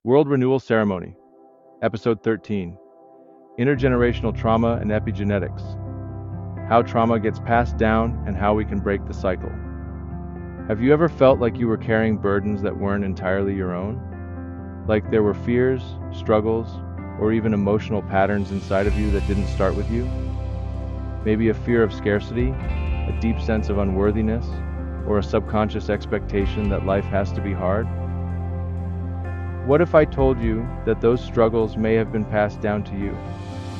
World Renewal Ceremony, Episode 13, Intergenerational Trauma and Epigenetics, How Trauma Gets Passed Down and How We Can Break the Cycle. Have you ever felt like you were carrying burdens that weren't entirely your own? Like there were fears, struggles, or even emotional patterns inside of you that didn't start with you? Maybe a fear of scarcity, a deep sense of unworthiness, or a subconscious expectation that life has to be hard? What if I told you that those struggles may have been passed down to you,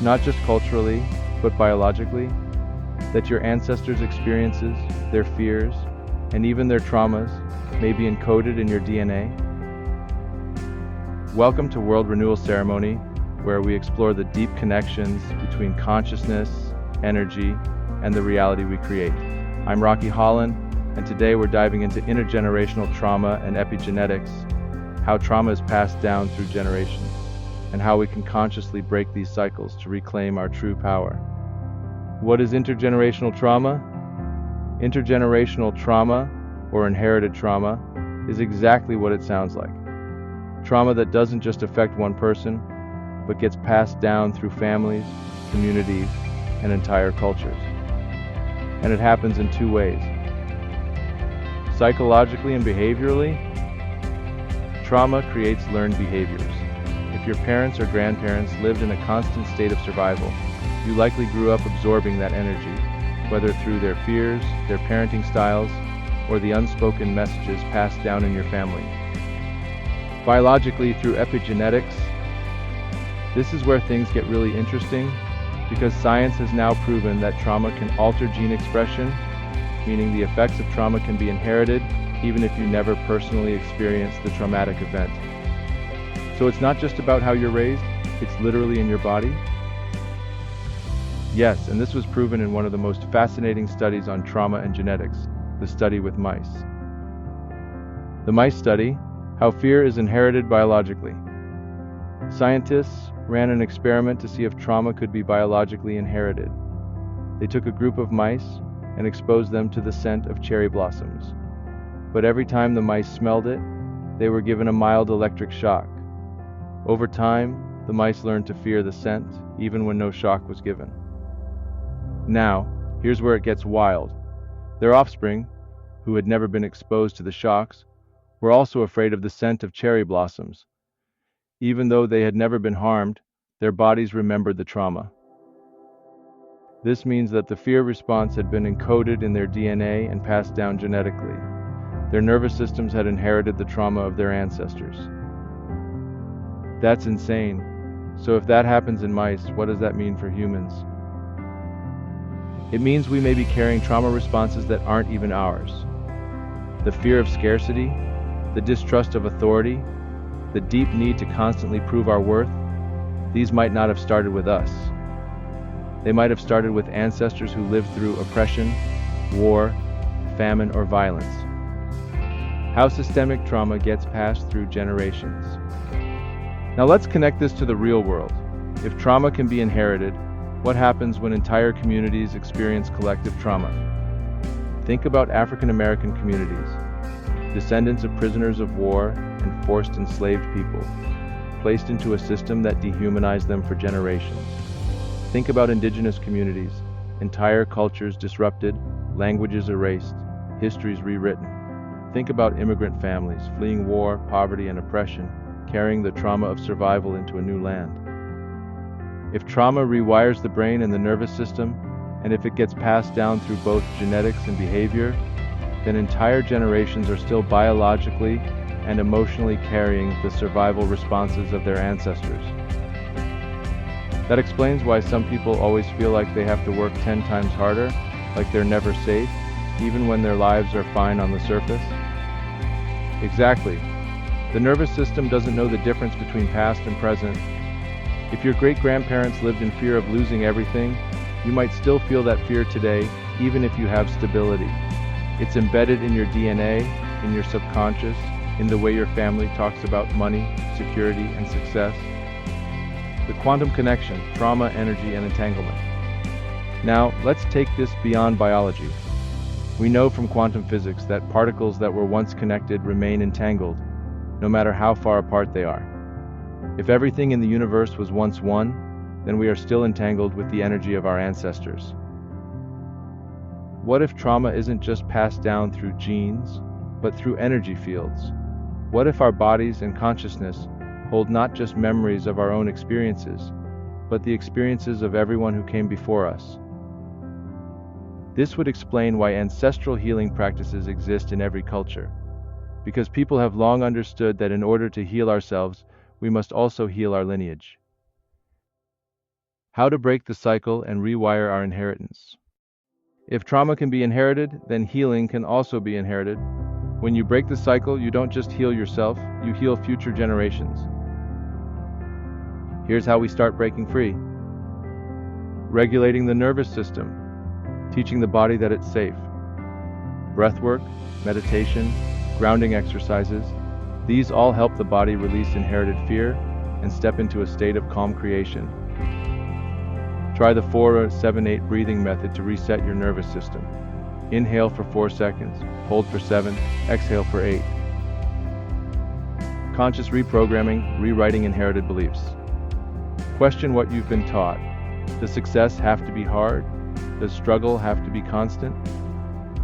not just culturally, but biologically? That your ancestors' experiences, their fears, and even their traumas may be encoded in your DNA? Welcome to World Renewal Ceremony, where we explore the deep connections between consciousness, energy, and the reality we create. I'm Rocky Holland, and today we're diving into intergenerational trauma and epigenetics, how trauma is passed down through generations, and how we can consciously break these cycles to reclaim our true power. What is intergenerational trauma? Intergenerational trauma, or inherited trauma, is exactly what it sounds like. Trauma that doesn't just affect one person, but gets passed down through families, communities, and entire cultures. And it happens in two ways. Psychologically and behaviorally, trauma creates learned behaviors. If your parents or grandparents lived in a constant state of survival, you likely grew up absorbing that energy, whether through their fears, their parenting styles, or the unspoken messages passed down in your family. Biologically, through epigenetics, this is where things get really interesting, because science has now proven that trauma can alter gene expression, meaning the effects of trauma can be inherited even if you never personally experienced the traumatic event. So it's not just about how you're raised, it's literally in your body? Yes, and this was proven in one of the most fascinating studies on trauma and genetics, the study with mice. The mice study, how fear is inherited biologically. Scientists ran an experiment to see if trauma could be biologically inherited. They took a group of mice and exposed them to the scent of cherry blossoms. But every time the mice smelled it, they were given a mild electric shock. Over time, the mice learned to fear the scent, even when no shock was given. Now, here's where it gets wild. Their offspring, who had never been exposed to the shocks, were also afraid of the scent of cherry blossoms. Even though they had never been harmed, their bodies remembered the trauma. This means that the fear response had been encoded in their DNA and passed down genetically. Their nervous systems had inherited the trauma of their ancestors. That's insane. So if that happens in mice, what does that mean for humans? It means we may be carrying trauma responses that aren't even ours. The fear of scarcity, the distrust of authority, the deep need to constantly prove our worth, these might not have started with us. They might have started with ancestors who lived through oppression, war, famine, or violence. How systemic trauma gets passed through generations. Now let's connect this to the real world. If trauma can be inherited, what happens when entire communities experience collective trauma? Think about African American communities, descendants of prisoners of war and forced enslaved people, placed into a system that dehumanized them for generations. Think about indigenous communities, entire cultures disrupted, languages erased, histories rewritten. Think about immigrant families fleeing war, poverty, and oppression, carrying the trauma of survival into a new land. If trauma rewires the brain and the nervous system, and if it gets passed down through both genetics and behavior, then entire generations are still biologically and emotionally carrying the survival responses of their ancestors. That explains why some people always feel like they have to work 10 times harder, like they're never safe, even when their lives are fine on the surface. Exactly. The nervous system doesn't know the difference between past and present. If your great-grandparents lived in fear of losing everything, you might still feel that fear today, even if you have stability. It's embedded in your DNA, in your subconscious, in the way your family talks about money, security, and success. The quantum connection, trauma, energy, and entanglement. Now, let's take this beyond biology. We know from quantum physics that particles that were once connected remain entangled, no matter how far apart they are. If everything in the universe was once one, then we are still entangled with the energy of our ancestors. What if trauma isn't just passed down through genes, but through energy fields? What if our bodies and consciousness hold not just memories of our own experiences, but the experiences of everyone who came before us? This would explain why ancestral healing practices exist in every culture, because people have long understood that in order to heal ourselves, we must also heal our lineage. How to break the cycle and rewire our inheritance. If trauma can be inherited, then healing can also be inherited. When you break the cycle, you don't just heal yourself, you heal future generations. Here's how we start breaking free. Regulating the nervous system, teaching the body that it's safe. Breathwork, meditation, grounding exercises, these all help the body release inherited fear and step into a state of calm creation. Try the 4-7-8 breathing method to reset your nervous system. Inhale for 4 seconds, hold for 7, exhale for 8. Conscious reprogramming, rewriting inherited beliefs. Question what you've been taught. Does success have to be hard? Does struggle have to be constant?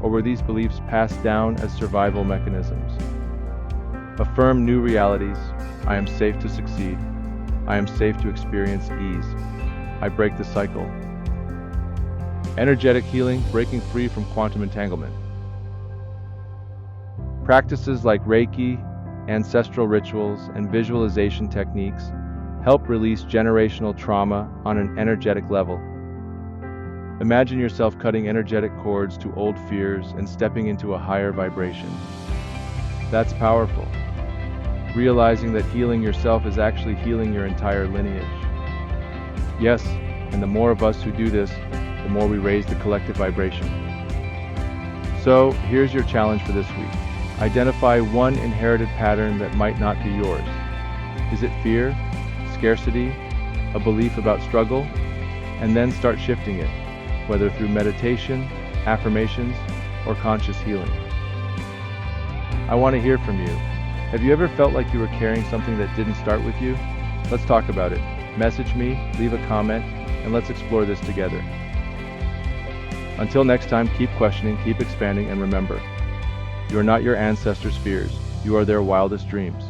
Or were these beliefs passed down as survival mechanisms? Affirm new realities. I am safe to succeed. I am safe to experience ease. I break the cycle. Energetic healing, breaking free from quantum entanglement. Practices like Reiki, ancestral rituals, and visualization techniques help release generational trauma on an energetic level. Imagine yourself cutting energetic cords to old fears and stepping into a higher vibration. That's powerful. Realizing that healing yourself is actually healing your entire lineage. Yes, and the more of us who do this, the more we raise the collective vibration. So, here's your challenge for this week. Identify one inherited pattern that might not be yours. Is it fear, scarcity, a belief about struggle? And then start shifting it, whether through meditation, affirmations, or conscious healing. I want to hear from you. Have you ever felt like you were carrying something that didn't start with you? Let's talk about it. Message me, leave a comment, and let's explore this together. Until next time, keep questioning, keep expanding, and remember, you are not your ancestors' fears, you are their wildest dreams.